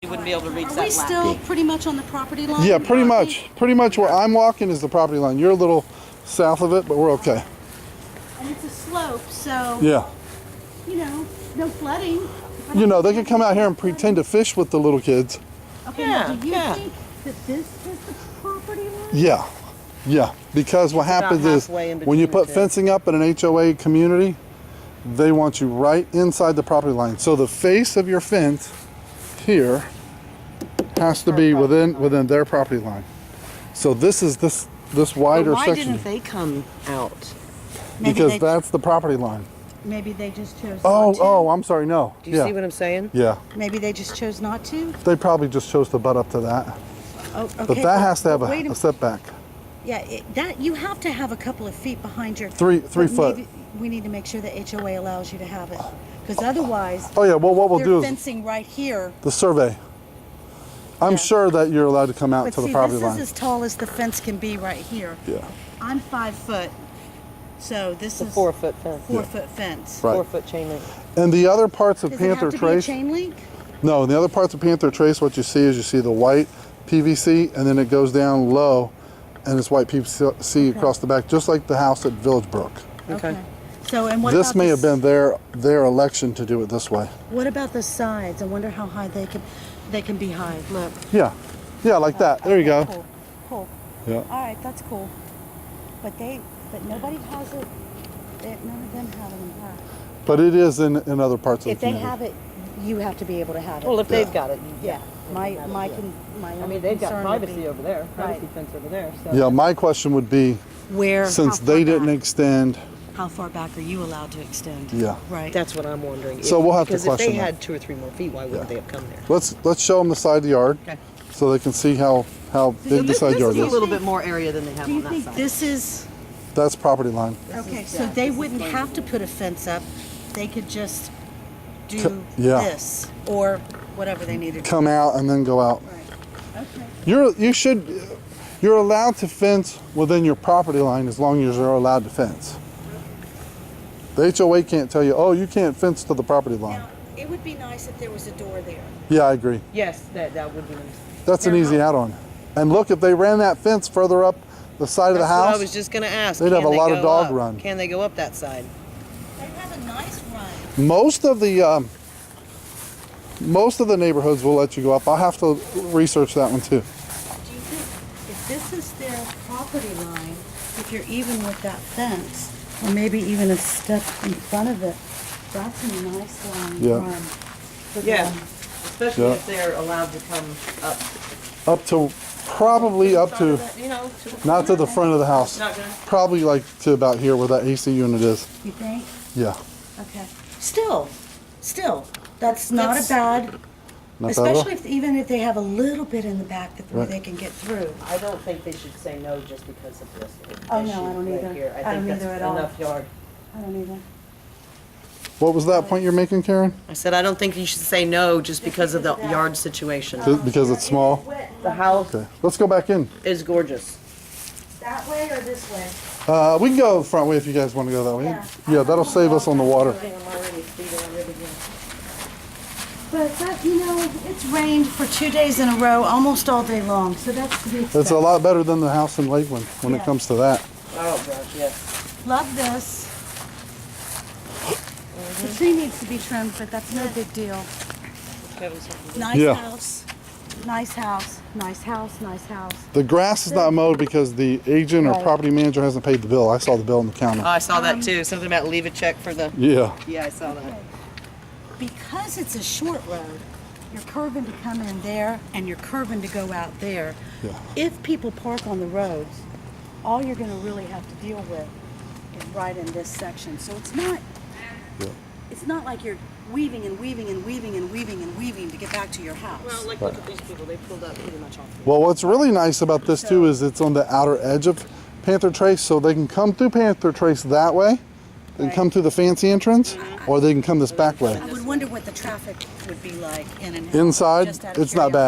You wouldn't be able to reach Are that we ladder. still pretty much on the property line? Yeah, pretty much. Pretty much where I'm walking is the property line. You're a little south of it, but we're okay. And it's a slope, so, Yeah. you know, no flooding. You know, they could come out here and pretend to fish with the little kids. Okay, now, Yeah, do you yeah. think that this is the property line? Yeah. Yeah. Because what happens is halfway in when you between put the two. fencing up in an HOA community, they want you right inside the property line. So the face of your fence here has to be within their property line. So this is this But wider why section didn't they come out? Maybe because they, that's the property line. maybe they just chose Oh, not to. oh, I'm sorry. No. Do you yeah. see what I'm saying? Yeah. Maybe they just chose not to. They probably just chose to butt up to that. Oh, okay. But that has to have wait a setback. Yeah, that you have to have a couple of feet behind your. Three but foot. maybe we need to make sure the HOA allows you to have it, because otherwise Oh yeah. Well, what we'll they're do is fencing right here. the survey. I'm Yeah. sure that you're allowed to come out But to the see, property this line. is as tall as the fence can be right here. Yeah. I'm 5 foot, so this It's a is 4-foot fence. 4-foot fence. Right. 4-foot chain link. And the other parts of Does it have Panther to be a Trace. chain link? No, in the other parts of Panther Trace, what you see is you see the white PVC, and then it goes down low, and it's white PVC across the back, just like the house at Village Brook. Okay. So, and what This about may the have been their election to do it this way. What about the sides? I wonder how high they can be high. Look. Yeah, yeah, like that. There you go. Cool. Cool. Yeah. All right, that's cool. But nobody has it. None of them have it in black. But it is in other parts of If the they community. have it, you have to be able to have it. Well, if they've got it, yeah. My I only mean, they've got concern would privacy be over there, privacy Right. fence over there. So. Yeah, my question would be, where. since how far they didn't back? extend, How far back are you allowed to extend? yeah. Right. That's what I'm wondering. So we'll have to Because if question they that. had 2 or 3 more feet, why wouldn't they have come there? Let's show them the side yard Okay. so they can see how big the side yard This is a is. little bit more area than they have Do you on that think side. this is That's property line. okay? So they wouldn't have to put a fence up. They could just do yeah. this or whatever they needed. Come out and then go out. Right. Okay. You're allowed to fence within your property line as long as you're allowed to fence. The HOA can't tell you, oh, you can't fence to the property line. Now, it would be nice if there was a door there. Yeah, I agree. Yes, that would be nice. That's an Their easy house- add-on. And look, if they ran that fence further up the side of the That's what I house, was just going to ask. they'd have Can a they lot of go dog up? run. Can they go up that side? They have a nice run. most of the neighborhoods will let you go up. I'll have to research that one too. Do you think if this is their property line, if you're even with that fence, or maybe even a step in front of it, that's a nice long Yeah. run. for Yeah. them. Especially Yeah. if they're allowed to come up. Up to, probably up to, You know, to the not to the front of the house. Not gonna. Probably like to about here where that AC unit is. You think? Yeah. Okay. Still, that's not That's- a bad, Not bad at all. especially even if they have a little bit in the back that where Right. they can get through. I don't think they should say no just because of this Oh, no, issue I don't right either. here. I I don't think either that's at all. enough yard. I don't either. What was that point you're making, Karen? I said I don't think you should say no just because of the yard situation. Because it's small? The house Okay. Let's go back in. is gorgeous. That way or this way? We can go the front way if you guys want to go that way. Yeah. Yeah, that'll save us on the water. But that, you know, it's rained for 2 days in a row, almost all day long, so that's to be expected. It's a lot better than the house in Lakeland when it Yeah. comes to that. Oh gosh, yes. Love this. The tree needs to be trimmed, but that's no big deal. Nice Yeah. house, nice house, nice house, nice house. The grass is not mowed because the agent or Right. property manager hasn't paid the bill. I saw the bill in the counter. Oh, I saw that too. Something about leave a check for the. Yeah. Yeah, I saw that. Because it's a short road, you're curving to come in there and you're curving to go out there. Yeah. If people park on the roads, all you're gonna really have to deal with is right in this section. So it's not, Yeah. it's not like you're weaving and weaving and weaving and weaving and weaving to get back to your house. Well, like look at these people. They pulled up pretty much off. Well, what's really nice about this too is it's on the outer edge of Panther Trace, so they can come through Panther Trace that way, and Right. come through the fancy entrance, or they can come this back way. I would wonder what the traffic would be like in and out. Inside, just out of it's not bad.